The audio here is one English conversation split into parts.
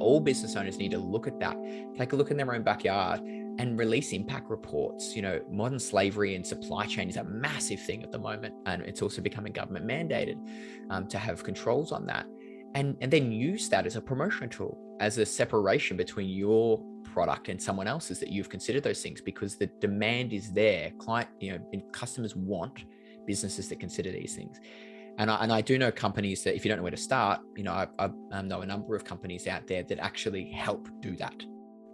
all business owners need to look at that, take a look in their own backyard and release impact reports. Modern slavery and supply chain is a massive thing at the moment. And it's also becoming government mandated to have controls on that. And then use that as a promotion tool, as a separation between your product and someone else's, that you've considered those things, because the demand is there. And customers want businesses that consider these things. And I do know companies that, if you don't know where to start, I know a number of companies out there that actually help do that.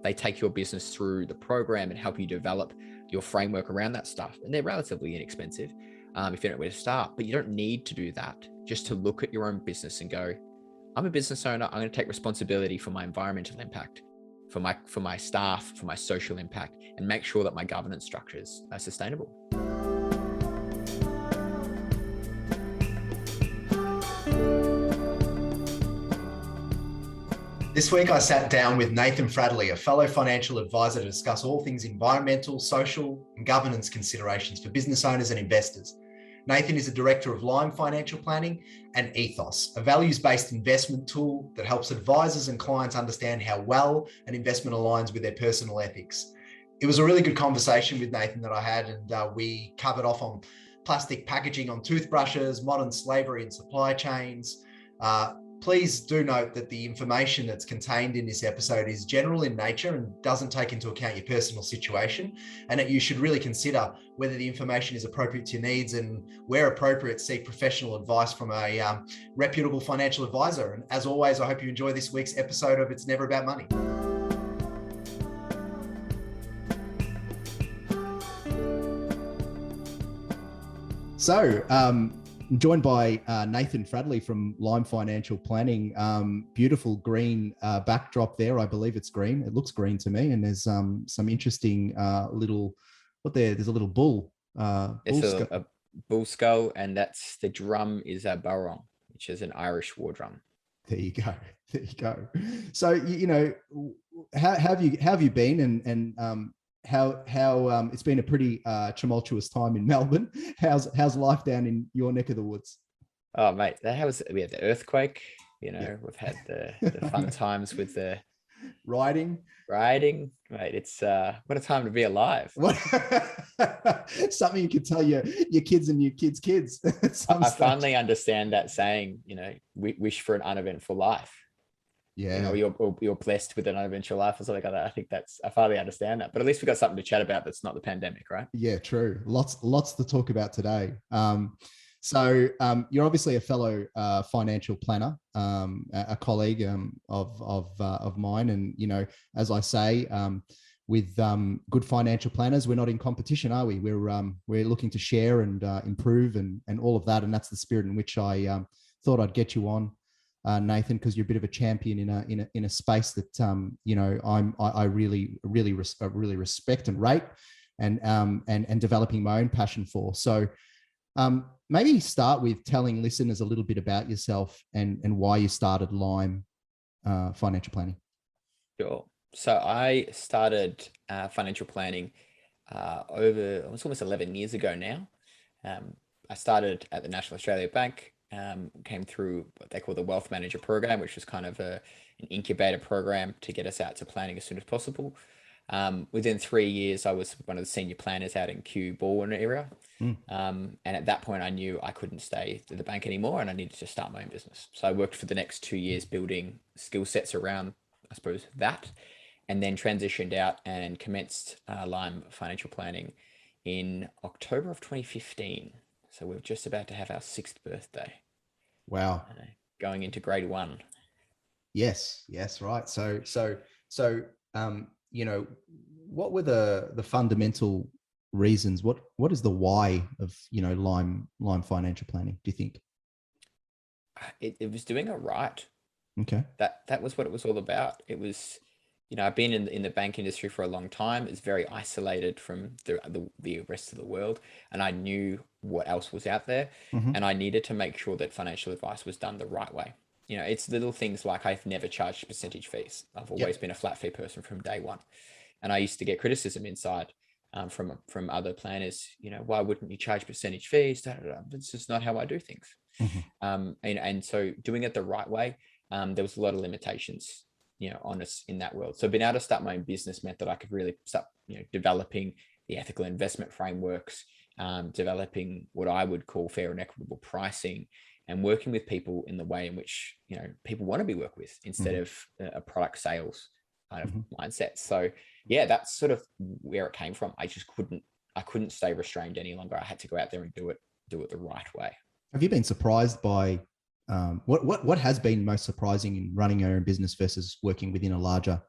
They take your business through the program and help you develop your framework around that stuff. And they're relatively inexpensive if you don't know where to start. But you don't need to do that. Just to look at your own business and go, I'm a business owner. I'm going to take responsibility for my environmental impact, for my staff, for my social impact, and make sure that my governance structures are sustainable. This week, I sat down with Nathan Fradley, a fellow financial advisor, to discuss all things environmental, social, and governance considerations for business owners and investors. Nathan is a director of Lime Financial Planning and Ethos, a values-based investment tool that helps advisors and clients understand how well an investment aligns with their personal ethics. It was a really good conversation with Nathan that I had, and we covered off on plastic packaging on toothbrushes, modern slavery and supply chains. Please do note that the information that's contained in this episode is general in nature and doesn't take into account your personal situation, and that you should really consider whether the information is appropriate to your needs, and where appropriate, seek professional advice from a reputable financial advisor. And as always, I hope you enjoy this week's episode of It's Never About Money. So, I'm joined by Nathan Fradley from Lime Financial Planning. Beautiful green backdrop there. I believe it's green. It looks green to me. And there's some interesting there's a little bull. It's a bull skull, and that's the drum is a barong, which is an Irish war drum. There you go. There you go. So, how have you been, and how it's been a pretty tumultuous time in Melbourne. How's life down in your neck of the woods? Oh, mate, we had the earthquake. We've had the fun times with the riding. Mate, it's what a time to be alive. Something you could tell your kids and your kids. I finally understand that saying. Wish for an uneventful life. Yeah, you're blessed with an uneventful life or something like that. I think I finally understand that. But at least we've got something to chat about that's not the pandemic, right? Yeah, true. Lots to talk about today. So you're obviously a fellow financial planner, a colleague of mine, and as I say, with good financial planners, we're not in competition, are we? We're looking to share and improve and all of that, and that's the spirit in which I thought I'd get you on. Nathan, because you're a bit of a champion in a space that I really respect and rate, and developing my own passion for. So maybe start with telling listeners a little bit about yourself and why you started Lime Financial Planning. Sure. So I started financial planning it's almost 11 years ago now. I started at the National Australia Bank. Came through what they call the Wealth Manager program, which was kind of an incubator program to get us out to planning as soon as possible. Within 3 years, I was one of the senior planners out in Kew Baldwin area. And at that point, I knew I couldn't stay at the bank anymore, and I needed to start my own business. So I worked for the next 2 years building skill sets around, I suppose, that, and then transitioned out and commenced Lime Financial Planning in October of 2015. So we're just about to have our 6th birthday. Wow. Going into grade 1. Yes, right. So what were the fundamental reasons? What is the why of Lime Financial Planning, do you think? It was doing it right. Okay. That was what it was all about. It was, I've been in the bank industry for a long time. It's very isolated from the rest of the world, and I knew what else was out there. And I needed to make sure that financial advice was done the right way. It's little things like I've never charged percentage fees. I've always been a flat fee person from day one, and I used to get criticism inside from other planners. Why wouldn't you charge percentage fees? It's just not how I do things. And so doing it the right way, there was a lot of limitations honest in that world. So being able to start my own business meant that I could really start, developing the ethical investment frameworks, developing what I would call fair and equitable pricing, and working with people in the way in which, people want to be worked with instead of a product sales kind of mindset. So yeah, that's sort of where it came from. I couldn't stay restrained any longer. I had to go out there and do it the right way. Have you been surprised by what has been most surprising in running your own business versus working within a larger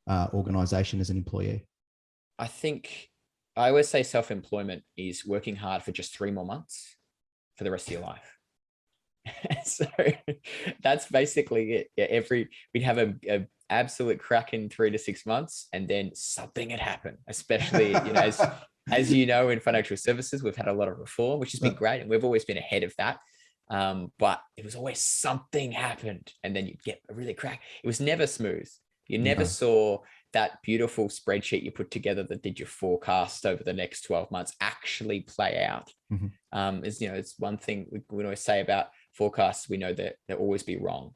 organization as an employee? I think I always say self-employment is working hard for just 3 more months for the rest of your life. So that's basically it. We'd have a absolute crack in 3 to 6 months, and then something had happened, especially, as you know, in financial services, we've had a lot of reform, which has been great. And we've always been ahead of that. But it was always something happened, and then you'd get a really crack. It was never smooth. You never saw that beautiful spreadsheet you put together that did your forecast over the next 12 months actually play out. It's one thing we always say about forecasts. We know that they'll always be wrong.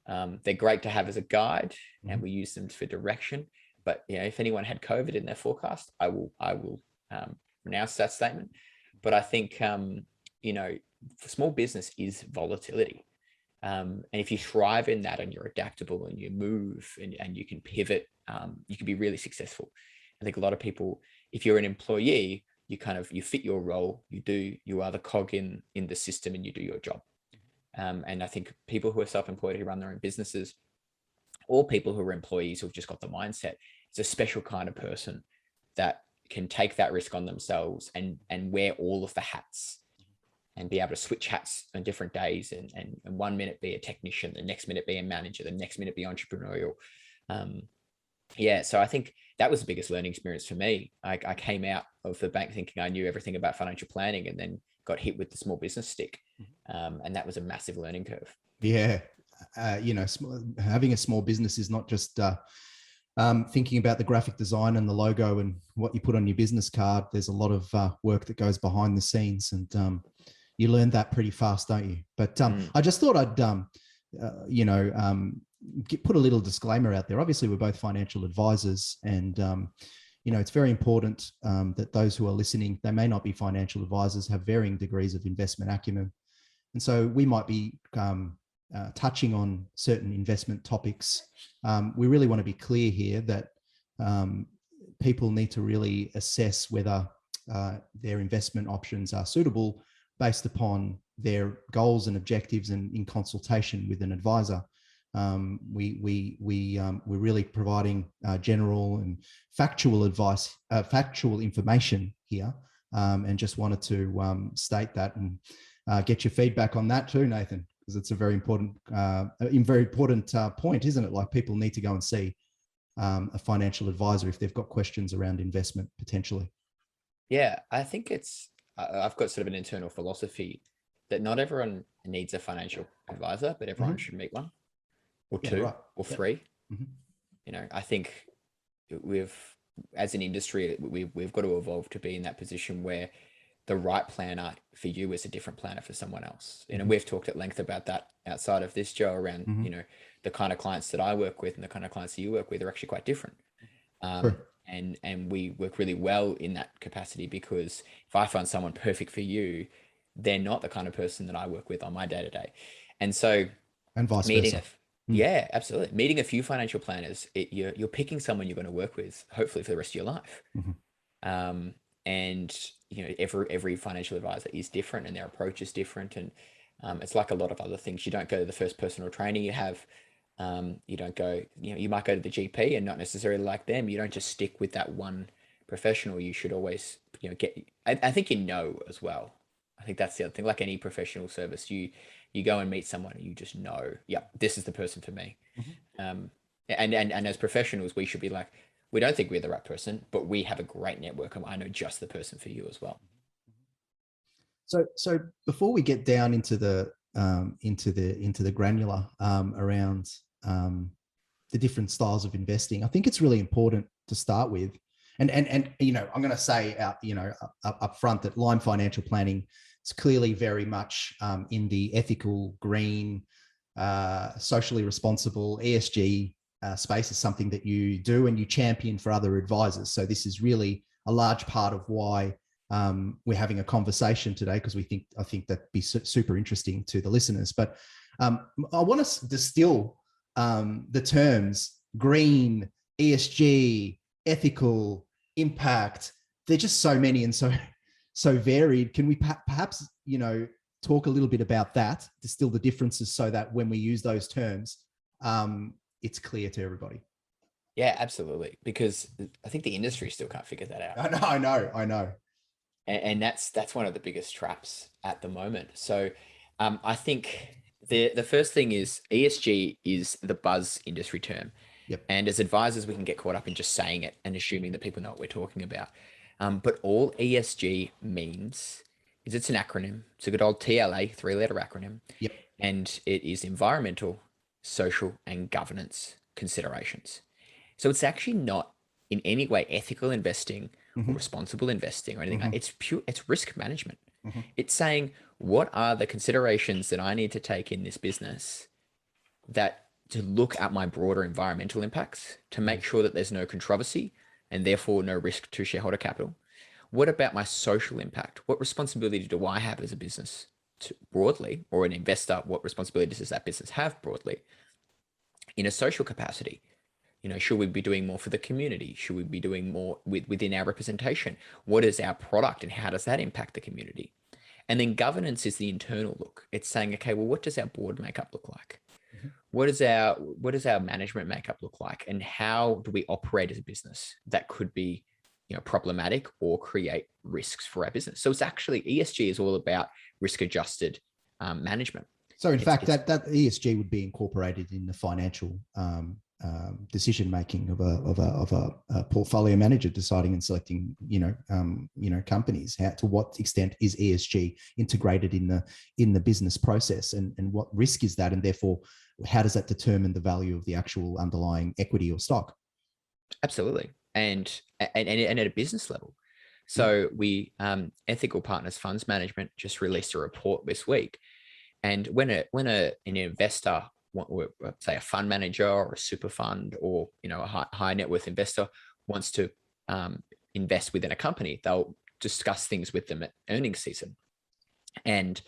They're great to have as a guide, and we use them for direction. But if anyone had COVID in their forecast, I will renounce that statement. But I think small business is volatility. And if you thrive in that and you're adaptable and you move and you can pivot, you can be really successful. I think a lot of people, if you're an employee, you fit your role, you are the cog in the system, and you do your job. And I think people who are self-employed, who run their own businesses, or people who are employees who've just got the mindset, it's a special kind of person that can take that risk on themselves and wear all of the hats, and be able to switch hats on different days, and 1 minute be a technician, the next minute be a manager, the next minute be entrepreneurial. So I think that was the biggest learning experience for me. I came out of the bank thinking I knew everything about financial planning, and then got hit with the small business stick. And that was a massive learning curve. Yeah. Having a small business is not just thinking about the graphic design and the logo and what you put on your business card. There's a lot of work that goes behind the scenes, and you learn that pretty fast, don't you? But I just thought I'd, put a little disclaimer out there. Obviously, we're both financial advisors, and it's very important that those who are listening, they may not be financial advisors, have varying degrees of investment acumen, and so we might be touching on certain investment topics. We really want to be clear here that people need to really assess whether their investment options are suitable based upon their goals and objectives, and in consultation with an advisor. We're really providing general and factual advice, factual information here, and just wanted to state that and get your feedback on that too, Nathan, because it's a very important point, isn't it? Like, people need to go and see a financial advisor if they've got questions around investment potentially. Yeah, I think I've got sort of an internal philosophy that not everyone needs a financial advisor, but everyone should meet one, or two, or three. I think as an industry, we've got to evolve to be in that position where the right planner for you is a different planner for someone else. We've talked at length about that outside of this, Joe, around, the kind of clients that I work with and the kind of clients that you work with are actually quite different. And we work really well in that capacity, because if I find someone perfect for you, they're not the kind of person that I work with on my day-to-day. And so, and vice versa. Yeah, absolutely. Meeting a few financial planners, you're picking someone you're going to work with, hopefully for the rest of your life. And every financial advisor is different, and their approach is different. And it's like a lot of other things. You don't go to the first personal trainer you have. You don't go, you might go to the GP and not necessarily like them. You don't just stick with that one professional. You should always, I think as well. I think that's the other thing. Like any professional service, you go and meet someone and you just know, this is the person for me. And as professionals, we should be like, we don't think we're the right person, but we have a great network, and I know just the person for you as well. So before we get down into the granular around the different styles of investing, I think it's really important to start with, and I'm going to say up front that Lime Financial Planning is clearly very much in the ethical, green, socially responsible ESG space is something that you do and you champion for other advisors. So this is really a large part of why we're having a conversation today, because I think that'd be super interesting to the listeners. But I want to distill the terms green, ESG, ethical, impact. They're just so many and so varied. Can we perhaps, talk a little bit about that, distill the differences so that when we use those terms, it's clear to everybody? Yeah, absolutely. Because I think the industry still can't figure that out. I know. And that's one of the biggest traps at the moment. So I think the first thing is ESG is the buzz industry term. Yep. And as advisors, we can get caught up in just saying it and assuming that people know what we're talking about. But all ESG means is it's an acronym. It's a good old TLA, 3-letter acronym. Yep. And it is environmental, social, and governance considerations. So it's actually not in any way ethical investing or responsible investing or anything. It's risk management. It's saying, what are the considerations that I need to take in this business to look at my broader environmental impacts, to make sure that there's no controversy and therefore no risk to shareholder capital? What about my social impact? What responsibility do I have as a business broadly, or an investor? What responsibilities does that business have broadly? In a social capacity, should we be doing more for the community? Should we be doing more within our representation? What is our product and how does that impact the community? And then governance is the internal look. It's saying, okay, well, what does our board makeup look like? What does our management makeup look like? And how do we operate as a business that could be problematic or create risks for our business? So it's actually, ESG is all about risk adjusted management. So in fact, that ESG would be incorporated in the financial decision making of a portfolio manager deciding and selecting companies. To what extent is ESG integrated in the business process, and what risk is that, and therefore how does that determine the value of the actual underlying equity or stock? Absolutely. And at a business level. So we Ethical Partners Funds Management just released a report this week, and when an investor, say a fund manager or a super fund or a high net worth investor, wants to invest within a company, they'll discuss things with them at earnings season. And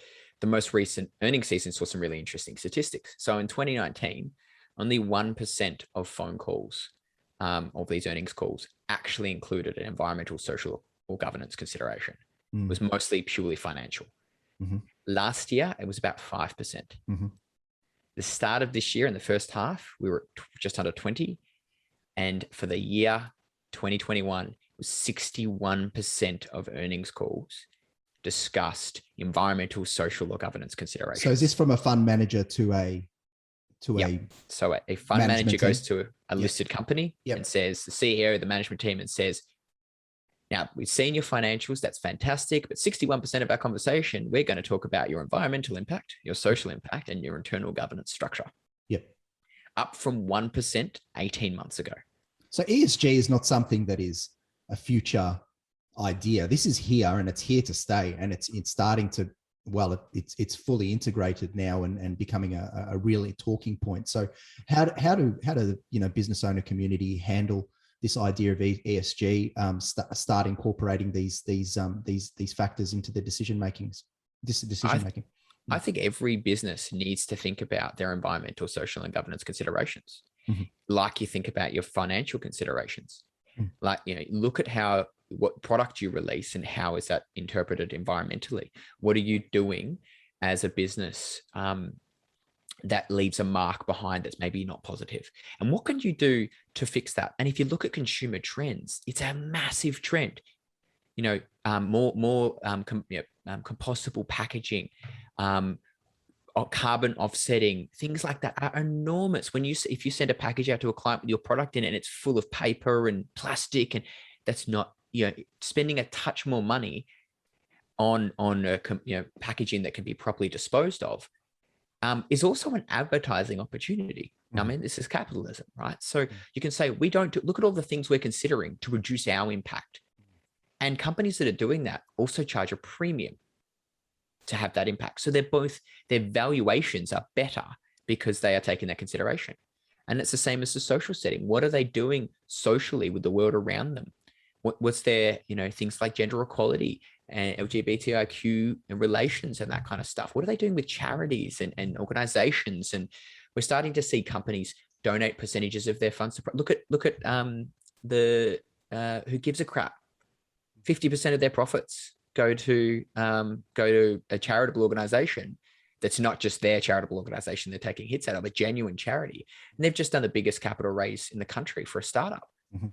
the most recent earnings season saw some really interesting statistics. So in 2019, only 1% of phone calls of these earnings calls actually included an environmental, social, or governance consideration. It was mostly purely financial. Last year, it was about 5%. The start of this year, in the first half, we were just under 20. And for the year 2021, it was 61% of earnings calls discussed environmental, social, or governance considerations. So is this from a fund manager to a So a fund manager goes to a listed company and says, the CEO, the management team, and says, now we've seen your financials, that's fantastic, but 61% of our conversation, we're going to talk about your environmental impact, your social impact, and your internal governance structure. Up from 1% 18 months ago. So ESG is not something that is a future idea. This is here and it's here to stay, and it's starting to, it's fully integrated now and becoming a really talking point. So how do the business owner community handle this idea of ESG, start incorporating these factors into their decision making? I think every business needs to think about their environmental, social, and governance considerations, like you think about your financial considerations. Like, look at what product you release and how is that interpreted environmentally. What are you doing as a business that leaves a mark behind that's maybe not positive? And what can you do to fix that? And if you look at consumer trends, it's a massive trend. More compostable packaging, or carbon offsetting, things like that are enormous. If you send a package out to a client with your product in it and it's full of paper and plastic, and that's not, spending a touch more money on packaging that can be properly disposed of, is also an advertising opportunity. I mean, this is capitalism, right? So you can say, look at all the things we're considering to reduce our impact. And companies that are doing that also charge a premium to have that impact. So their valuations are better because they are taking that consideration. And it's the same as the social setting. What are they doing socially with the world around them? What's their, things like gender equality and LGBTIQ and relations and that kind of stuff? What are they doing with charities and organizations? And we're starting to see companies donate percentages of their funds. Look at the Who Gives a Crap. 50% of their profits go to a charitable organization that's not just their charitable organization they're taking hits out of, a genuine charity. And they've just done the biggest capital raise in the country for a startup. Mm-hmm.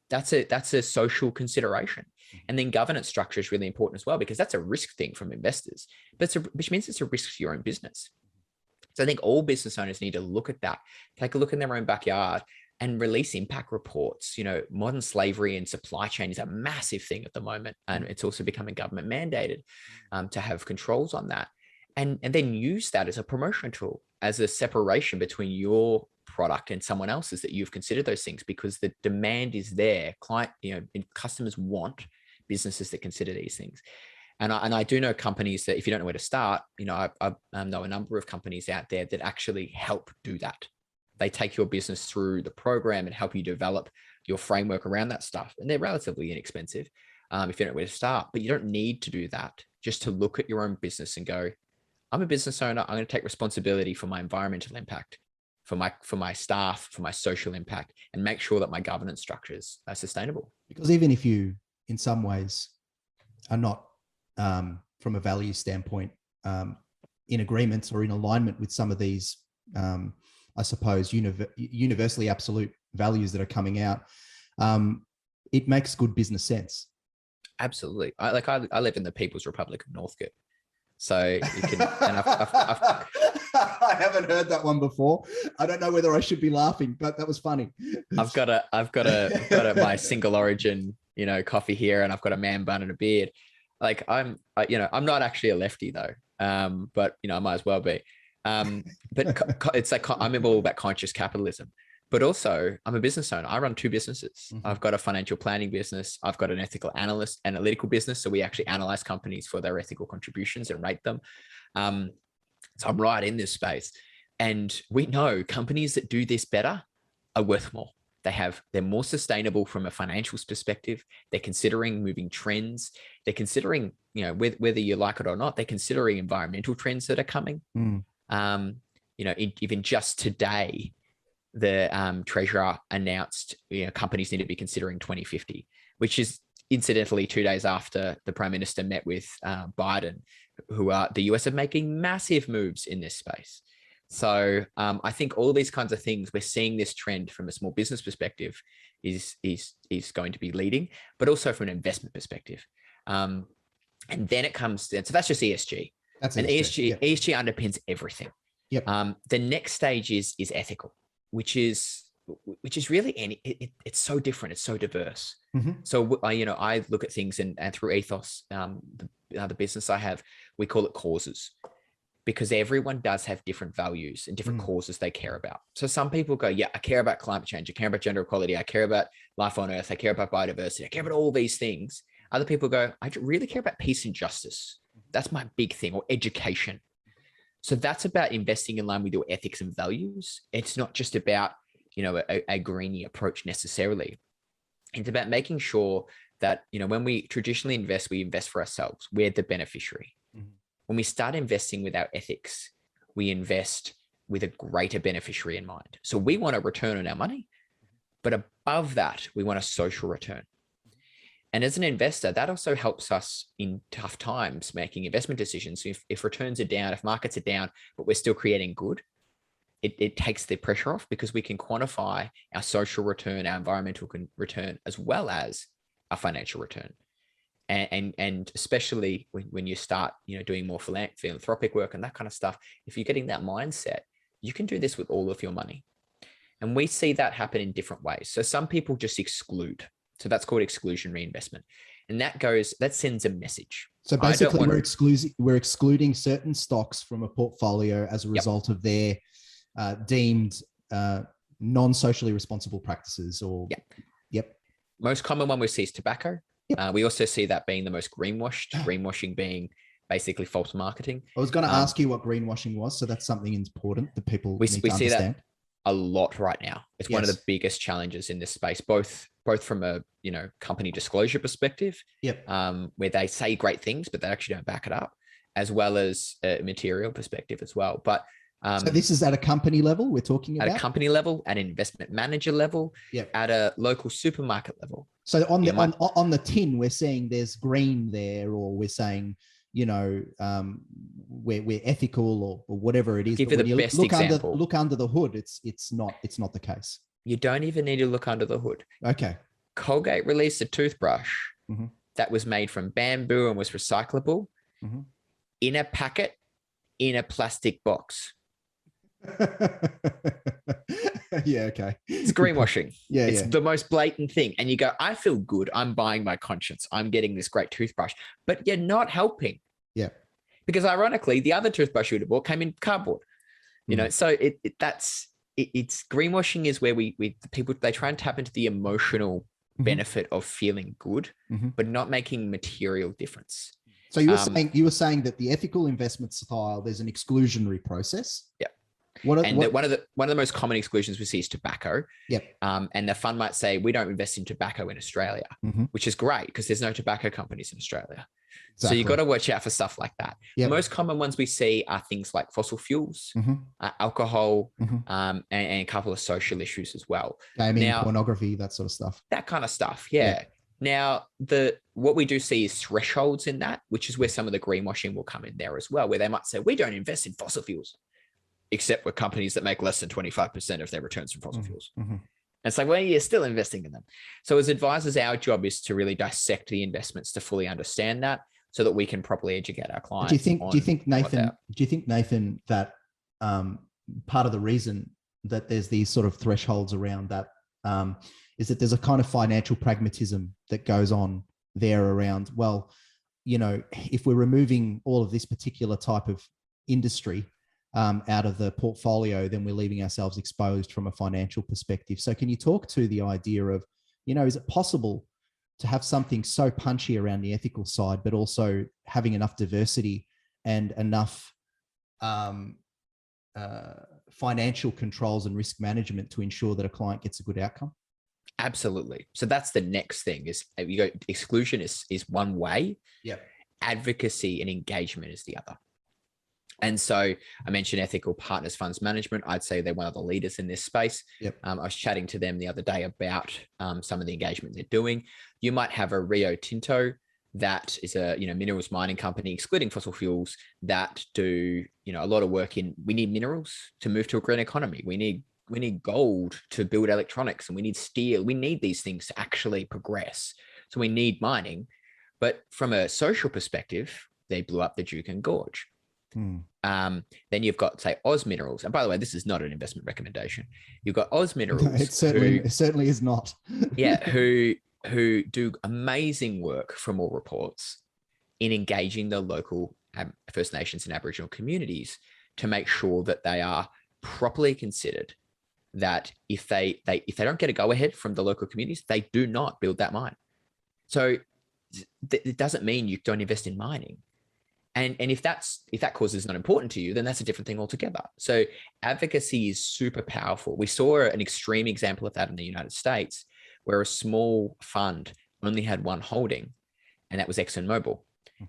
That's a social consideration. And then governance structure is really important as well, because that's a risk thing from investors, which means it's a risk for your own business. So I think all business owners need to look at that, take a look in their own backyard and release impact reports. Modern slavery and supply chain is a massive thing at the moment. And it's also becoming government mandated to have controls on that. And then use that as a promotion tool, as a separation between your product and someone else's, that you've considered those things, because the demand is there. Customers want businesses that consider these things. And I do know companies that, if you don't know where to start, I know a number of companies out there that actually help do that. They take your business through the program and help you develop your framework around that stuff. And they're relatively inexpensive if you don't know where to start. But you don't need to do that just to look at your own business and go, I'm a business owner. I'm going to take responsibility for my environmental impact, for my staff, for my social impact, and make sure that my governance structures are sustainable. Because even if you, in some ways, are not, from a value standpoint, in agreement or in alignment with some of these, I suppose, universally absolute values that are coming out, it makes good business sense. Absolutely. I live in the People's Republic of Northcote. So you can, and I've I haven't heard that one before. I don't know whether I should be laughing, but that was funny. I've got my single origin, coffee here, and I've got a man bun and a beard. I'm not actually a lefty though. But I might as well be. But it's like, I'm all about conscious capitalism, but also I'm a business owner. I run two businesses. Mm-hmm. I've got a financial planning business. I've got an analytical business. So we actually analyze companies for their ethical contributions and rate them. So I'm right in this space, and we know companies that do this better are worth more. They're more sustainable from a financials perspective. They're considering moving trends. They're considering, whether you like it or not, they're considering environmental trends that are coming. Even just today, the treasurer announced, companies need to be considering 2050, which is incidentally 2 days after the prime minister met with Biden, the US are making massive moves in this space. So I think all these kinds of things, we're seeing this trend from a small business perspective is going to be leading, but also from an investment perspective. And then it comes, so that's just ESG. ESG. Yep. ESG underpins everything. Yep. The next stage is ethical, which is really, it's so different. It's so diverse. Mm-hmm. So I look at things and through Ethos, the business I have, we call it causes, because everyone does have different values and different causes they care about. So some people go, yeah, I care about climate change. I care about gender equality. I care about life on earth. I care about biodiversity. I care about all these things. Other people go, I really care about peace and justice. That's my big thing, or education. So that's about investing in line with your ethics and values. It's not just about, a greenie approach necessarily. It's about making sure that, when we traditionally invest, we invest for ourselves. We're the beneficiary. Mm-hmm. When we start investing with our ethics, we invest with a greater beneficiary in mind. So we want a return on our money, but above that, we want a social return. And as an investor, that also helps us in tough times making investment decisions. If returns are down, if markets are down, but we're still creating good, it takes the pressure off, because we can quantify our social return, our environmental return, as well as our financial return. And especially when you start, doing more philanthropic work and that kind of stuff, if you're getting that mindset, you can do this with all of your money. And we see that happen in different ways. So some people just exclude. So that's called exclusionary investment. And that sends a message. So basically we're excluding certain stocks from a portfolio as a result of their deemed non-socially responsible practices, or Yep. Most common one we see is tobacco. Yep. We also see that being the most greenwashing being basically false marketing. I was going to ask you what greenwashing was. So that's something important that people need to understand. a lot right now. It's one of Yes. the biggest challenges in this space, both from a company disclosure perspective, Yep. where they say great things but they actually don't back it up, as well as a material perspective as well. But so this is at a company level we're talking about? At a company level, at an investment manager level, Yep. at a local supermarket level. So on the tin, we're saying there's green there, or we're saying, we're ethical or whatever it is. Give you the best example. Look under the hood. It's not the case. You don't even need to look under the hood. Okay. Colgate released a toothbrush mm-hmm. that was made from bamboo and was recyclable, mm-hmm. in a packet, in a plastic box. Yeah, okay. It's greenwashing. Yeah, it's the most blatant thing. And you go, I feel good. I'm buying my conscience. I'm getting this great toothbrush, but you're not helping. Yeah. Because ironically, the other toothbrush you would have bought came in cardboard. So it's greenwashing is where the people, they try and tap into the emotional mm-hmm. benefit of feeling good, mm-hmm. but not making material difference. So you were saying that the ethical investment style, there's an exclusionary process. Yeah. One of the most common exclusions we see is tobacco. Yep. And the fund might say, we don't invest in tobacco in Australia, mm-hmm. which is great because there's no tobacco companies in Australia. Exactly. So you've got to watch out for stuff like that. Yep. The most common ones we see are things like fossil fuels, mm-hmm. Alcohol, mm-hmm. And a couple of social issues as well. Gaming, pornography, that sort of stuff. That kind of stuff. Yeah. Now, what we do see is thresholds in that, which is where some of the greenwashing will come in there as well, where they might say, we don't invest in fossil fuels, except with companies that make less than 25% of their returns from fossil fuels. Mm-hmm. And it's like, well, you're still investing in them. So as advisors, our job is to really dissect the investments to fully understand that so that we can properly educate our clients. Do you think, Nathan, that part of the reason that there's these sort of thresholds around that is that there's a kind of financial pragmatism that goes on there around, well, if we're removing all of this particular type of industry out of the portfolio, then we're leaving ourselves exposed from a financial perspective. So can you talk to the idea of, is it possible to have something so punchy around the ethical side, but also having enough diversity and enough financial controls and risk management to ensure that a client gets a good outcome? Absolutely. So that's the next thing is exclusion is one way. Yep. Advocacy and engagement is the other. And so I mentioned ethical partners funds management. I'd say they're one of the leaders in this space. Yep. I was chatting to them the other day about some of the engagement they're doing. You might have a Rio Tinto that is a minerals mining company, excluding fossil fuels, that do a lot of work in. We need minerals to move to a green economy. We need gold to build electronics, and we need steel. We need these things to actually progress. So we need mining. But from a social perspective, they blew up the Juukan Gorge. Then you've got, say, Oz Minerals. And by the way, this is not an investment recommendation. You've got Oz Minerals. No, it certainly is not. Yeah, who do amazing work from all reports in engaging the local First Nations and Aboriginal communities to make sure that they are properly considered, that if they don't get a go-ahead from the local communities, they do not build that mine. So it doesn't mean you don't invest in mining. And if that cause is not important to you, then that's a different thing altogether. So advocacy is super powerful. We saw an extreme example of that in the United States, where a small fund only had one holding, and that was ExxonMobil.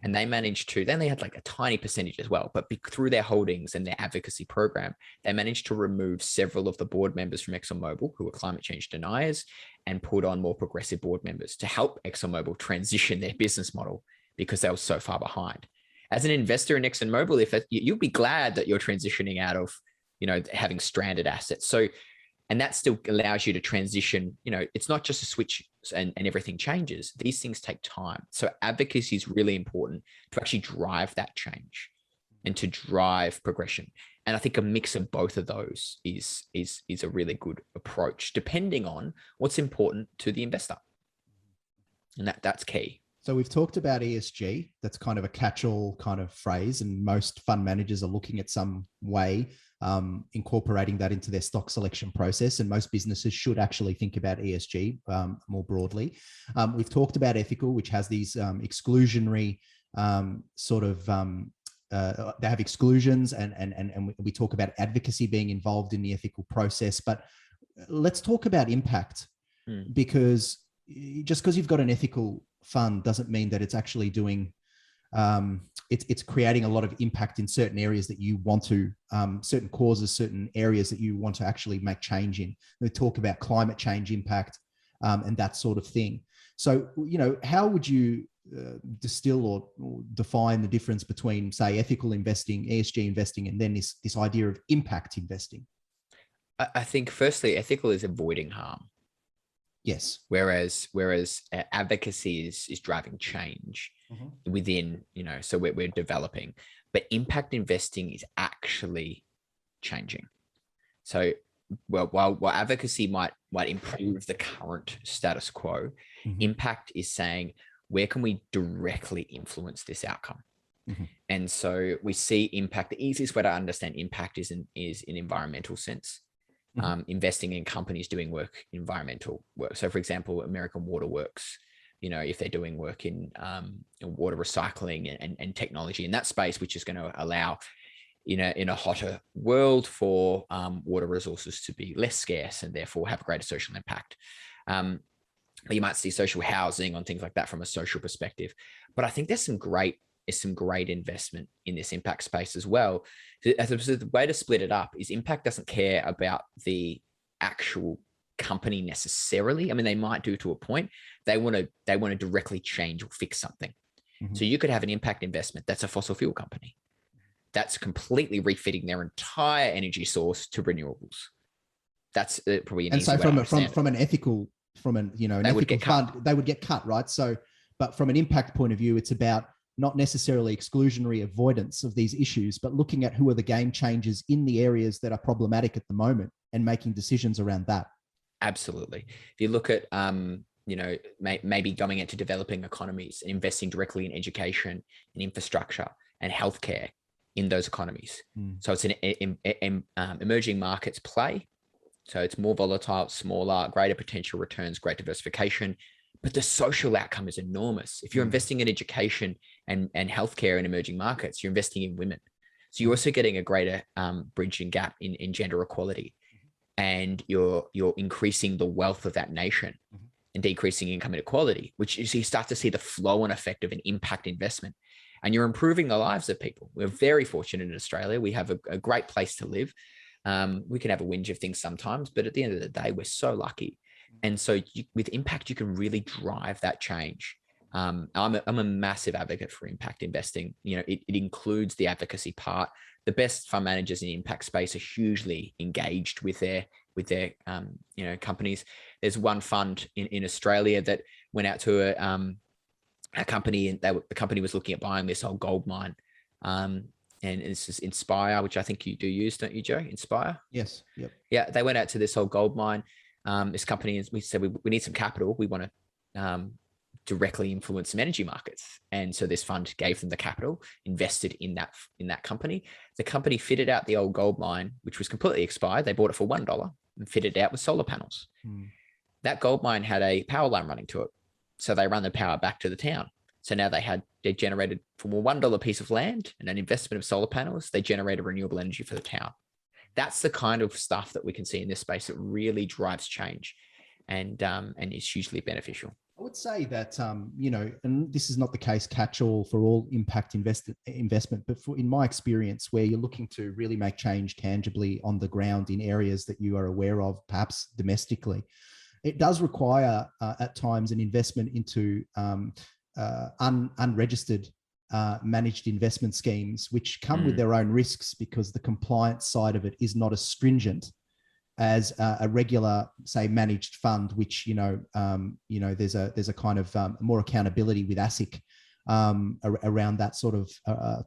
And they managed to, then they had like a tiny percentage as well, but through their holdings and their advocacy program, they managed to remove several of the board members from ExxonMobil who were climate change deniers and put on more progressive board members to help ExxonMobil transition their business model because they were so far behind. As an investor in ExxonMobil, you'll be glad that you're transitioning out of, having stranded assets. So, and that still allows you to transition. It's not just a switch and everything changes. These things take time. So advocacy is really important to actually drive that change and to drive progression. And I think a mix of both of those is a really good approach, depending on what's important to the investor. And that's key. So we've talked about ESG. That's kind of a catch-all kind of phrase, and most fund managers are looking at some way incorporating that into their stock selection process. And most businesses should actually think about ESG more broadly. We've talked about ethical, which has these exclusionary sort of they have exclusions, and we talk about advocacy being involved in the ethical process. But let's talk about impact, because just because you've got an ethical fund doesn't mean that it's actually doing, it's creating a lot of impact in certain areas that you want to, certain causes, certain areas that you want to actually make change in. We talk about climate change impact and that sort of thing. So, how would you distill or define the difference between, say, ethical investing, ESG investing, and then this idea of impact investing? I think firstly, ethical is avoiding harm. Yes. Whereas advocacy is driving change within, so we're developing, but impact investing is actually changing. So while advocacy might improve the current status quo, impact is saying, where can we directly influence this outcome? And so we see impact. The easiest way to understand impact is in environmental sense. Investing in companies doing environmental work. So for example, American Water Works, if they're doing work in water recycling and technology in that space, which is going to allow, in a hotter world, for water resources to be less scarce and therefore have a greater social impact. You might see social housing on things like that from a social perspective. But I think there's some great investment in this impact space as well. The way to split it up is impact doesn't care about the actual company necessarily. I mean, they might do to a point. They want to directly change or fix something. So you could have an impact investment that's a fossil fuel company that's completely refitting their entire energy source to renewables. That's probably an easy way to understand it. From an ethical, an ethical fund, they would get cut, right? So, but from an impact point of view, it's about not necessarily exclusionary avoidance of these issues, but looking at who are the game changers in the areas that are problematic at the moment and making decisions around that. Absolutely. If you look at, maybe going into developing economies and investing directly in education and infrastructure and healthcare in those economies. So it's an emerging markets play. So it's more volatile, smaller, greater potential returns, great diversification. But the social outcome is enormous. If you're investing in education and healthcare in emerging markets, you're investing in women. So you're also getting a greater bridge and gap in gender equality. And you're increasing the wealth of that nation and decreasing income inequality, which is, you start to see the flow and effect of an impact investment. And you're improving the lives of people. We're very fortunate in Australia. We have a great place to live. We can have a whinge of things sometimes, but at the end of the day, we're so lucky. And so with impact, you can really drive that change. I'm a massive advocate for impact investing. It includes the advocacy part. The best fund managers in the impact space are hugely engaged with their companies. There's one fund in Australia that went out to a company, and the company was looking at buying this old gold mine. And this is Inspire, which I think you do use, don't you, Joe? Inspire? Yes. Yep. Yeah, they went out to this old gold mine. This company, we said, we need some capital. We want to directly influence some energy markets. And so this fund gave them the capital, invested in that company. The company fitted out the old gold mine, which was completely expired. They bought it for $1 and fitted it out with solar panels. That gold mine had a power line running to it. So they run the power back to the town. So now they generated, from a $1 piece of land and an investment of solar panels, they generated renewable energy for the town. That's the kind of stuff that we can see in this space that really drives change and is hugely beneficial. I would say that, and this is not the case catch-all for all impact investment, but in my experience, where you're looking to really make change tangibly on the ground in areas that you are aware of, perhaps domestically, it does require at times an investment into unregistered managed investment schemes, which come with their own risks because the compliance side of it is not as stringent as a regular, say, managed fund, which there's a kind of more accountability with ASIC around that sort of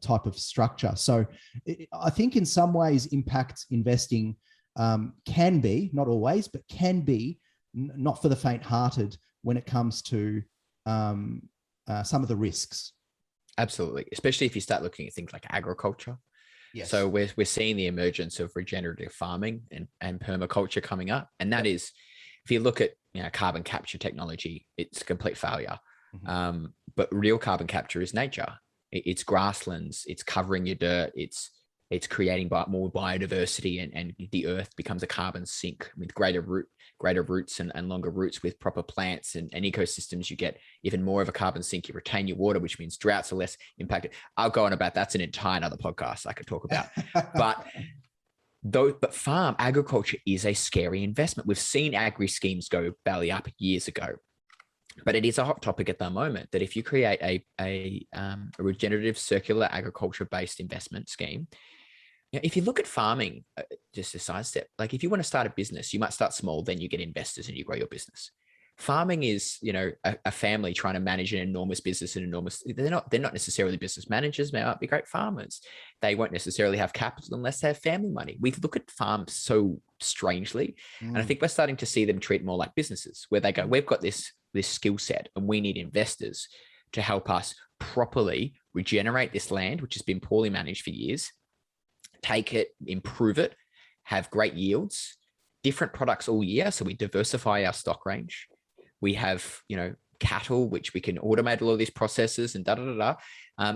type of structure. So I think in some ways impact investing can be, not always, but can be not for the faint-hearted when it comes to some of the risks. Absolutely, especially if you start looking at things like agriculture. Yes. So we're seeing the emergence of regenerative farming and permaculture coming up, and that is, if you look at carbon capture technology, it's a complete failure. But real carbon capture is nature. It's grasslands, it's covering your dirt, it's creating more biodiversity, and the earth becomes a carbon sink with greater roots and longer roots with proper plants and ecosystems. You get even more of a carbon sink. You retain your water, which means droughts are less impacted. I'll go on about that's an entire other podcast I could talk about. But farm agriculture is a scary investment. We've seen agri schemes go belly up years ago, but it is a hot topic at the moment that if you create a regenerative circular agriculture based investment scheme, if you look at farming, just a sidestep, like if you want to start a business, you might start small, then you get investors and you grow your business. Farming is, a family trying to manage an enormous business, they're not necessarily business managers, they might be great farmers. They won't necessarily have capital unless they have family money. We look at farms so strangely. And I think we're starting to see them treat more like businesses, where they go, we've got this skill set and we need investors to help us properly regenerate this land, which has been poorly managed for years, take it, improve it, have great yields, different products all year. So we diversify our stock range. We have, cattle, which we can automate all of these processes and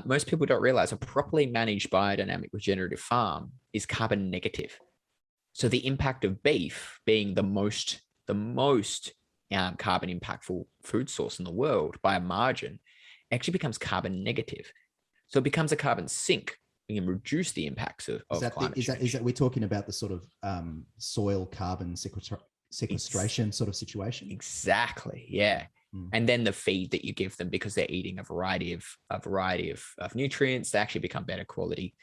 most people don't realize a properly managed biodynamic regenerative farm is carbon negative. So the impact of beef being the most carbon impactful food source in the world by a margin actually becomes carbon negative. So it becomes a carbon sink. We can reduce the impacts of climate change. Is that we're talking about the sort of soil carbon sequestration sort of situation? Exactly. Yeah. And then the feed that you give them, because they're eating a variety of nutrients, they actually become better quality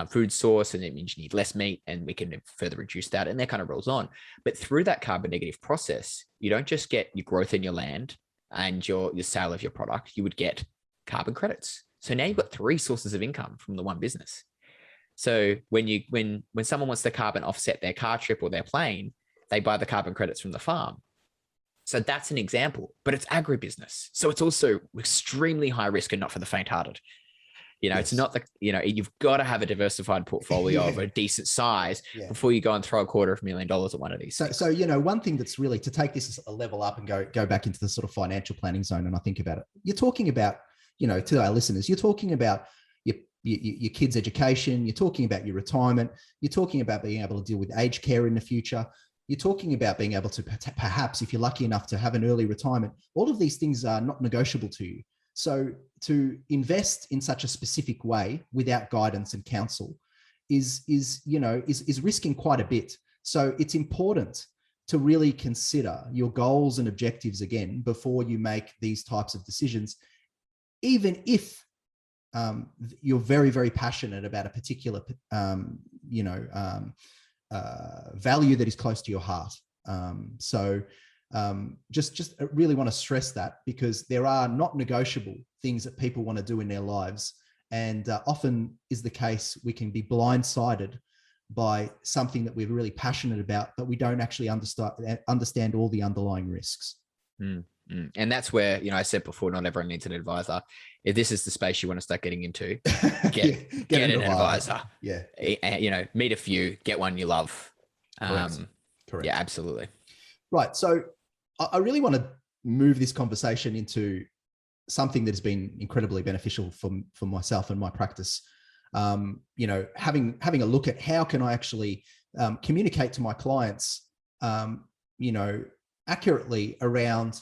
food source, and it means you need less meat, and we can further reduce that, and that kind of rolls on. But through that carbon negative process, you don't just get your growth in your land and your sale of your product, you would get carbon credits. So now you've got 3 sources of income from the one business. So when someone wants to carbon offset their car trip or their plane, they buy the carbon credits from the farm. So that's an example, but it's agribusiness. So it's also extremely high risk and not for the faint-hearted. It's not you've got to have a diversified portfolio of a decent size before you go and throw $250,000 at one of these. So one thing that's really, to take this a level up and go back into the sort of financial planning zone, and I think about it, you're talking about, to our listeners, you're talking about your kids' education, you're talking about your retirement, you're talking about being able to deal with aged care in the future. You're talking about being able to perhaps, if you're lucky enough to have an early retirement, all of these things are not negotiable to you. So to invest in such a specific way without guidance and counsel is risking quite a bit. So it's important to really consider your goals and objectives again before you make these types of decisions, even if you're very, very passionate about a particular, value that is close to your heart. Just really want to stress that, because there are not negotiable things that people want to do in their lives. And often is the case, we can be blindsided by something that we're really passionate about, but we don't actually understand all the underlying risks. And that's where, I said before, not everyone needs an advisor. If this is the space you want to start getting into, get an advisor. Yeah. Meet a few, get one you love. Correct. Yeah, absolutely. Right. So I really want to move this conversation into something that has been incredibly beneficial for myself and my practice. Having a look at how can I actually communicate to my clients, accurately around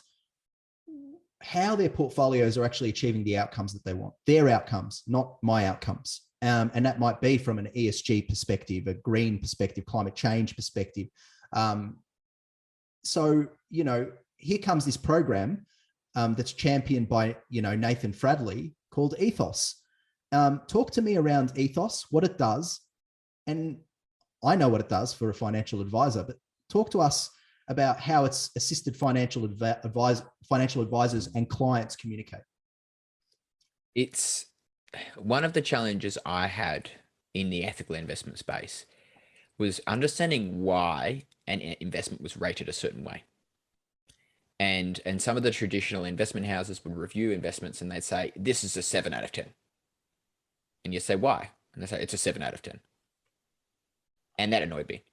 how their portfolios are actually achieving the outcomes that they want, their outcomes, not my outcomes. And that might be from an ESG perspective, a green perspective, climate change perspective. So here comes this program that's championed by, Nathan Fradley, called Ethos. Talk to me around Ethos, what it does. And I know what it does for a financial advisor, but talk to us about how it's assisted financial advisors and clients communicate. It's one of the challenges I had in the ethical investment space was understanding why an investment was rated a certain way. And some of the traditional investment houses would review investments and they'd say, this is a 7 out of 10. And you say, why? And they say, it's a 7 out of 10. And that annoyed me.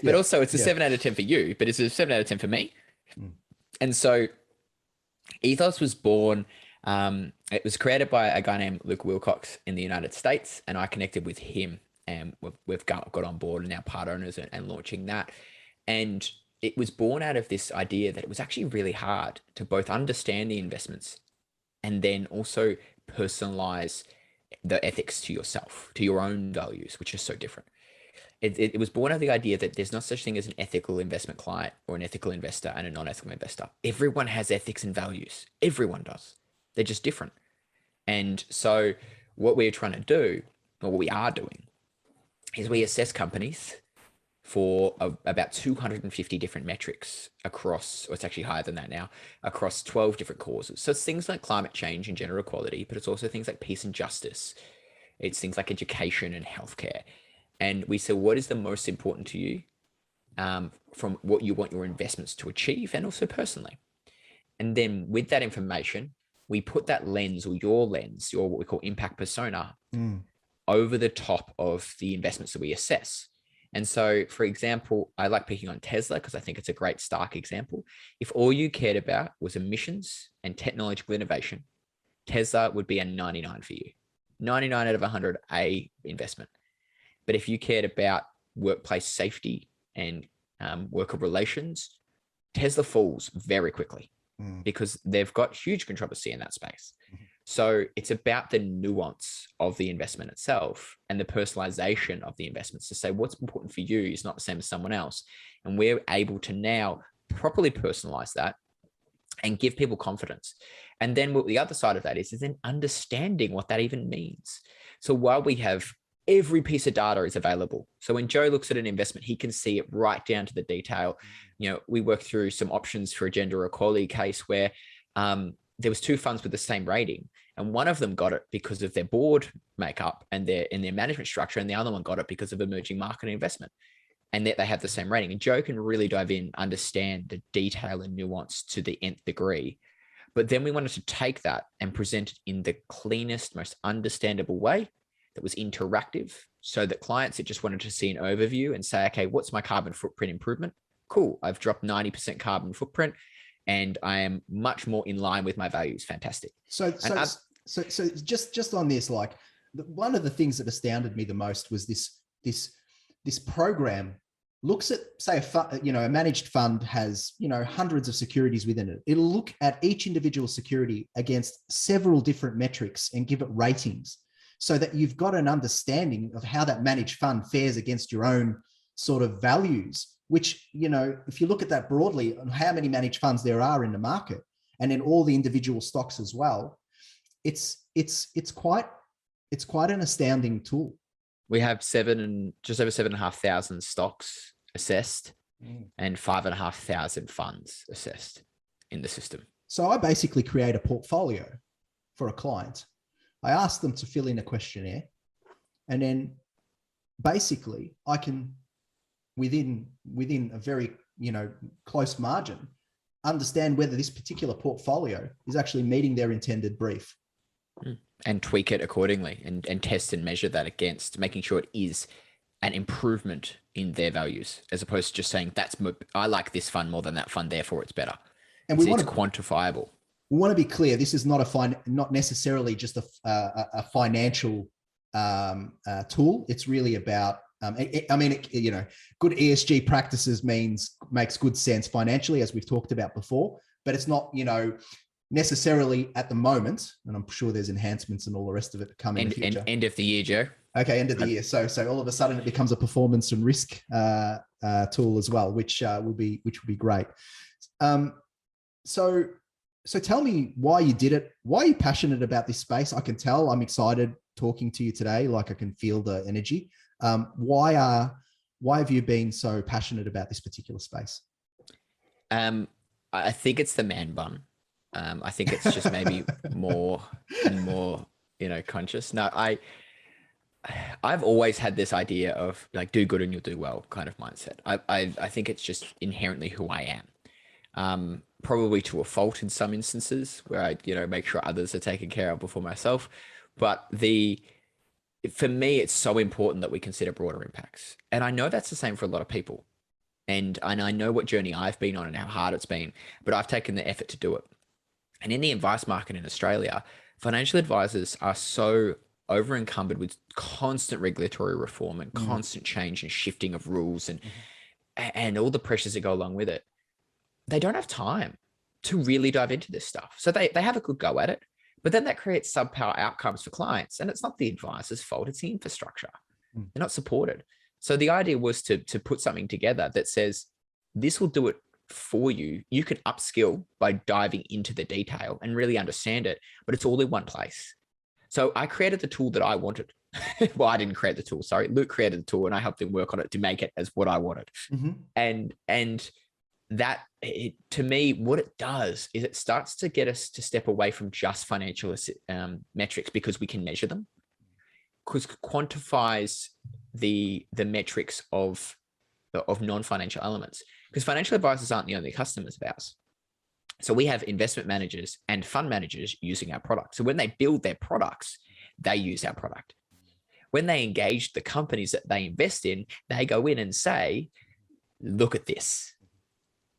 But also it's a 7 out of 10 for you, but it's a 7 out of 10 for me. And so Ethos was born It was created by a guy named Luke Wilcox in the United States, and I connected with him, and we've got on board and now part owners and launching that. And it was born out of this idea that it was actually really hard to both understand the investments and then also personalize the ethics to yourself, to your own values, which are so different. It was born out of the idea that there's no such thing as an ethical investment client or an ethical investor and a non-ethical investor. Everyone has ethics and values. Everyone does. They're just different. And so what we're trying to do, or what we are doing, is we assess companies for about 250 different metrics across, or it's actually higher than that now, across 12 different causes. So it's things like climate change and gender equality, but it's also things like peace and justice. It's things like education and healthcare. And we say, what is the most important to you from what you want your investments to achieve, and also personally. And then with that information, we put that lens, or your lens, your what we call impact persona, over the top of the investments that we assess. And so, for example, I like picking on Tesla because I think it's a great stark example. If all you cared about was emissions and technological innovation, Tesla would be a 99 for you. 99 out of 100, A investment. But if you cared about workplace safety and worker relations, Tesla falls very quickly because they've got huge controversy in that space. So it's about the nuance of the investment itself and the personalization of the investments to say what's important for you is not the same as someone else. And we're able to now properly personalize that and give people confidence. And then what the other side of that is then understanding what that even means. So while we have every piece of data is available. So when Joe looks at an investment, he can see it right down to the detail. You know, we worked through some options for a gender equality case where there was two funds with the same rating, and one of them got it because of their board makeup and their management structure, and the other one got it because of emerging market investment, and that they have the same rating. And Joe can really dive in, understand the detail and nuance to the nth degree. But then we wanted to take that and present it in the cleanest, most understandable way that was interactive, so that clients that just wanted to see an overview and say, okay, what's my carbon footprint improvement? Cool, I've dropped 90% carbon footprint and I am much more in line with my values. Fantastic. So just on this, like one of the things that astounded me the most was this program looks at, say, a managed fund has, hundreds of securities within it. It'll look at each individual security against several different metrics and give it ratings, so that you've got an understanding of how that managed fund fares against your own sort of values, which, if you look at that broadly on how many managed funds there are in the market and in all the individual stocks as well, it's quite an astounding tool. We have just over 7,500 stocks assessed and 5,500 funds assessed in the system. So I basically create a portfolio for a client. I ask them to fill in a questionnaire, and then basically I can, within a very, close margin, understand whether this particular portfolio is actually meeting their intended brief. And tweak it accordingly and test and measure that against making sure it is an improvement in their values, as opposed to just saying I like this fund more than that fund, therefore it's better. And it's quantifiable. We want to be clear. This is not necessarily just a financial tool. It's really about, good ESG practices makes good sense financially, as we've talked about before, but it's not, necessarily at the moment. And I'm sure there's enhancements and all the rest of it coming in the future. End of the year, Joe. Okay, end of the year. So all of a sudden it becomes a performance and risk tool as well, which will be great. So tell me why you did it. Why are you passionate about this space? I can tell. I'm excited talking to you today. Like, I can feel the energy. Why have you been so passionate about this particular space? I think it's the man bun. I think it's just maybe more and more, conscious. No, I've always had this idea of like, do good and you'll do well kind of mindset. I think it's just inherently who I am. Probably to a fault in some instances where I, make sure others are taken care of before myself. But for me, it's so important that we consider broader impacts. And I know that's the same for a lot of people. And I know what journey I've been on and how hard it's been, but I've taken the effort to do it. And in the advice market in Australia, financial advisors are so over encumbered with constant regulatory reform and constant change and shifting of rules and all the pressures that go along with it. They don't have time to really dive into this stuff. So they have a good go at it, but then that creates subpar outcomes for clients. And it's not the advisor's fault, it's the infrastructure. They're not supported. So the idea was to put something together that says, this will do it for you. You can upskill by diving into the detail and really understand it, but it's all in one place. So I created the tool that I wanted. Well, I didn't create the tool. Sorry. Luke created the tool and I helped him work on it to make it as what I wanted. And that, to me, what it does is it starts to get us to step away from just financial metrics, because we can measure them, because it quantifies the metrics of non-financial elements, because financial advisors aren't the only customers of ours. So we have investment managers and fund managers using our product. So when they build their products, they use our product. When they engage the companies that they invest in, they go in and say, look at this,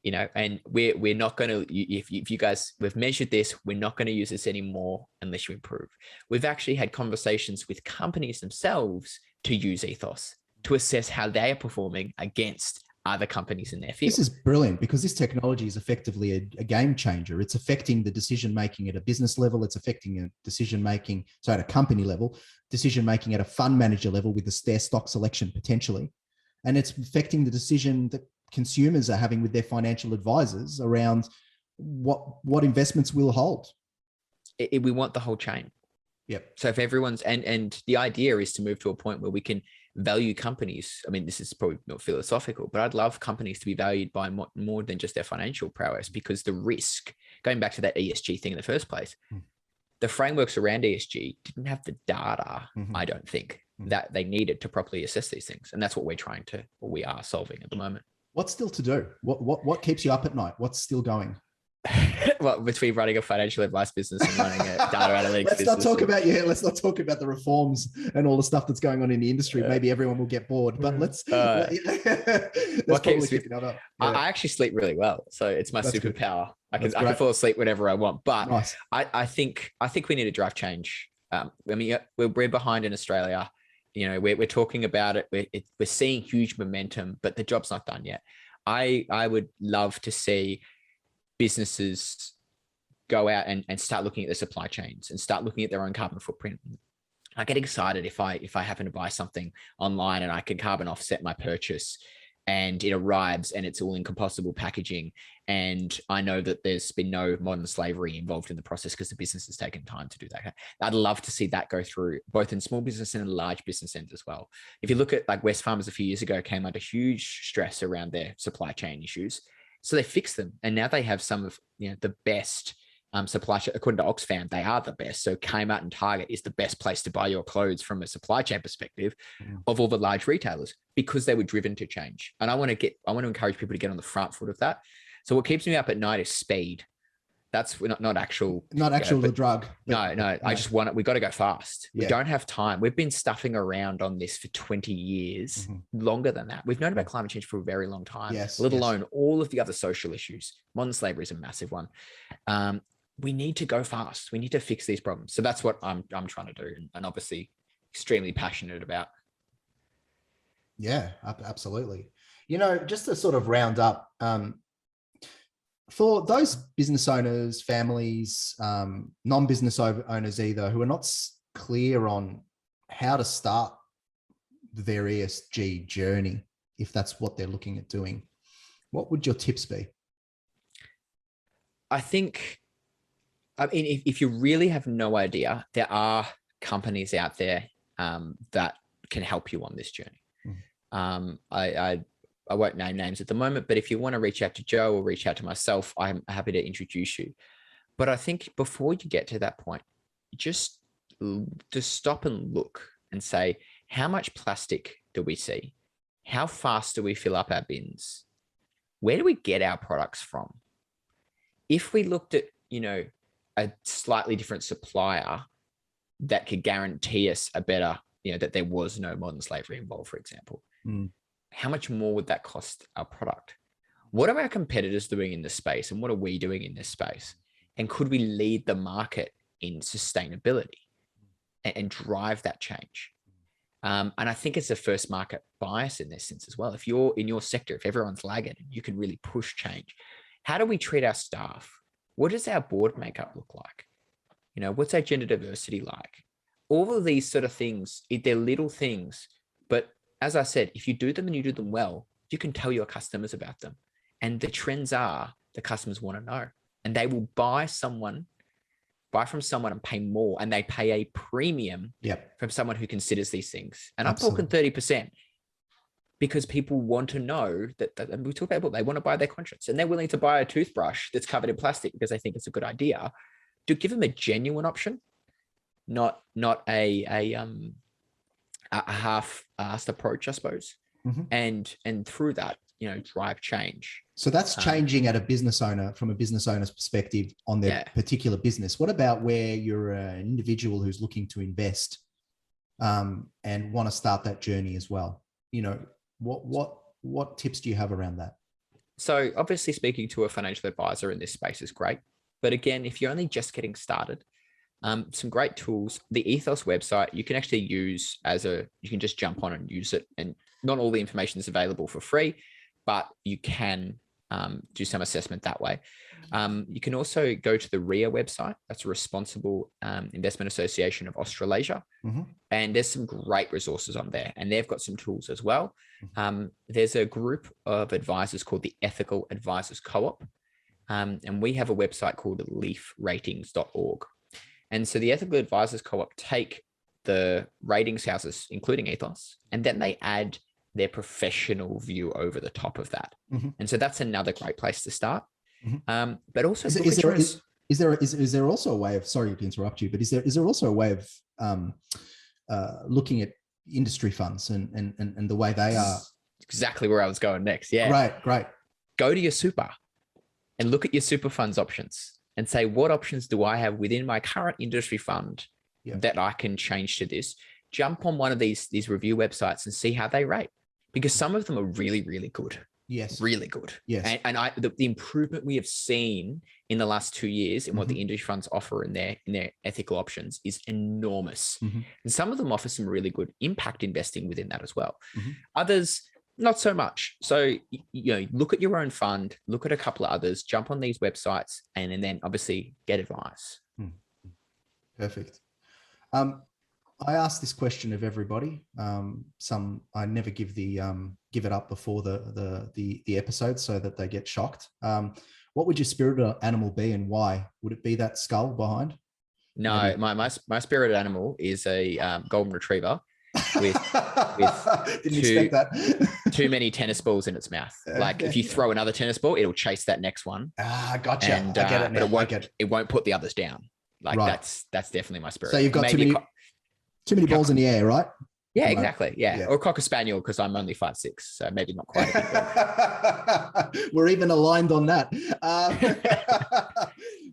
and we're not going to, if you guys, we've measured this, we're not going to use this anymore unless you improve. We've actually had conversations with companies themselves to use Ethos to assess how they are performing against other companies in their field. This is brilliant, because this technology is effectively a game changer. It's affecting the decision-making at a business level. It's affecting a decision-making, so at a company level, decision-making at a fund manager level with their stock selection potentially. And it's affecting the decision that consumers are having with their financial advisors around what investments will hold. We want the whole chain. Yep. So if everyone's, and the idea is to move to a point where we can value companies. I mean, this is probably not philosophical, but I'd love companies to be valued by more than just their financial prowess, because the risk, going back to that ESG thing in the first place, the frameworks around ESG didn't have the data, I don't think, that they needed to properly assess these things. And that's what we are solving at the moment. What's still to do? What keeps you up at night? What's still going? Well, between running a financial advice business and running a data analytics let's business. Let's not talk about the reforms and all the stuff that's going on in the industry. Maybe everyone will get bored, but let's keep up. I actually sleep really well, so it's my superpower. I can fall asleep whenever I want. But nice. I think we need to drive change. I mean, we're behind in Australia. We're talking about it. We're seeing huge momentum, but the job's not done yet. I would love to see businesses go out and start looking at the supply chains and start looking at their own carbon footprint. I get excited if I happen to buy something online and I can carbon offset my purchase, and it arrives and it's all in compostable packaging, and I know that there's been no modern slavery involved in the process because the business has taken time to do that. I'd love to see that go through both in small business and in large business ends as well. If you look at like West Farmers a few years ago, came under huge stress around their supply chain issues. So they fixed them, and now they have some of the best supply chain. According to Oxfam, they are the best. So Kmart and Target is the best place to buy your clothes from a supply chain perspective of all the large retailers, because they were driven to change. And I want to encourage people to get on the front foot of that. So what keeps me up at night is speed. That's not actual. The drug. No. I just want it. We got to go fast. We don't have time. We've been stuffing around on this for 20 years, longer than that. We've known about climate change for a very long time, let alone all of the other social issues. Modern slavery is a massive one. We need to go fast. We need to fix these problems. So that's what I'm trying to do, and obviously extremely passionate about. Yeah, absolutely. Just to sort of round up, for those business owners, families, non-business owners either, who are not clear on how to start their ESG journey, if that's what they're looking at doing, what would your tips be? I mean, if you really have no idea, there are companies out there that can help you on this journey. I won't name names at the moment, but if you want to reach out to Joe or reach out to myself, I'm happy to introduce you. But I think before you get to that point, just stop and look and say, how much plastic do we see? How fast do we fill up our bins? Where do we get our products from? If we looked at, a slightly different supplier that could guarantee us a better, that there was no modern slavery involved, for example, how much more would that cost our product? What are our competitors doing in this space? And what are we doing in this space? And could we lead the market in sustainability and drive that change? And I think it's a first market bias in this sense as well. If you're in your sector, if everyone's lagging, you can really push change. How do we treat our staff? What does our board makeup look like? What's our gender diversity like? All of these sort of things, they're little things. But as I said, if you do them and you do them well, you can tell your customers about them. And the trends are the customers want to know. And they will buy from someone and pay more, and they pay a premium from someone who considers these things. And Absolutely. I'm talking 30%, because people want to know that and we talk about they want to buy their conscience, and they're willing to buy a toothbrush that's covered in plastic because they think it's a good idea. To give them a genuine option, not a half-assed approach, I suppose. And through that, drive change. So that's changing at from a business owner's perspective on their particular business. What about where you're an individual who's looking to invest and want to start that journey as well? What tips do you have around that? So obviously speaking to a financial advisor in this space is great. But again, if you're only just getting started, some great tools. The Ethos website, you can actually use you can just jump on and use it. And not all the information is available for free, but you can do some assessment that way. You can also go to the RIA website. That's a Responsible Investment Association of Australasia. And there's some great resources on there. And they've got some tools as well. There's a group of advisors called the Ethical Advisors Co-op. And we have a website called leafratings.org. And so the Ethical Advisors Co-op take the ratings houses, including Ethos, and then they add their professional view over the top of that. And so that's another great place to start. But also, is there also a way of, sorry to interrupt you, but is there also a way of looking at industry funds and the way they are? Exactly where I was going next. Yeah. Great. Go to your super and look at your super funds options and say, what options do I have within my current industry fund that I can change to this? Jump on one of these review websites and see how they rate, because some of them are really, really good. Yes. Really good. Yes. And the improvement we have seen in the last 2 years in what the industry funds offer in their ethical options is enormous. And some of them offer some really good impact investing within that as well. Others, not so much. So, look at your own fund, look at a couple of others, jump on these websites, and then obviously get advice. Perfect. I ask this question of everybody. I never give it up before the episode so that they get shocked. What would your spirit animal be, and why? Would it be that skull behind? No, my spirit animal is a golden retriever with didn't expect that. Too many tennis balls in its mouth. Like if you throw another tennis ball, it'll chase that next one. Gotcha. And, I get it now. But it won't put the others down. Like that's definitely my spirit. So you've got too many balls in the air, right? Yeah, exactly. Yeah. Or cocker spaniel, because I'm only 5'6", so maybe not quite a big dog. We're even aligned on that.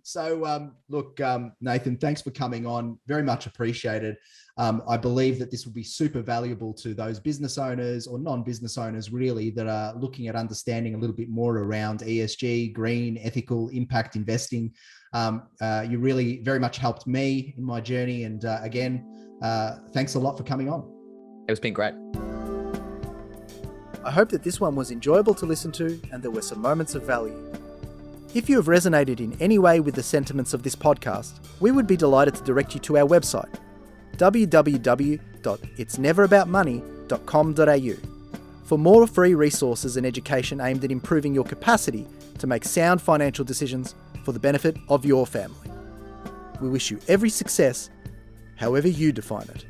So look, Nathan, thanks for coming on. Very much appreciated. I believe that this will be super valuable to those business owners or non-business owners really that are looking at understanding a little bit more around ESG, green, ethical, impact investing. You really very much helped me in my journey. And again, thanks a lot for coming on. It's been great. I hope that this one was enjoyable to listen to and there were some moments of value. If you have resonated in any way with the sentiments of this podcast, we would be delighted to direct you to our website, www.itsneveraboutmoney.com.au, for more free resources and education aimed at improving your capacity to make sound financial decisions for the benefit of your family. We wish you every success, however you define it.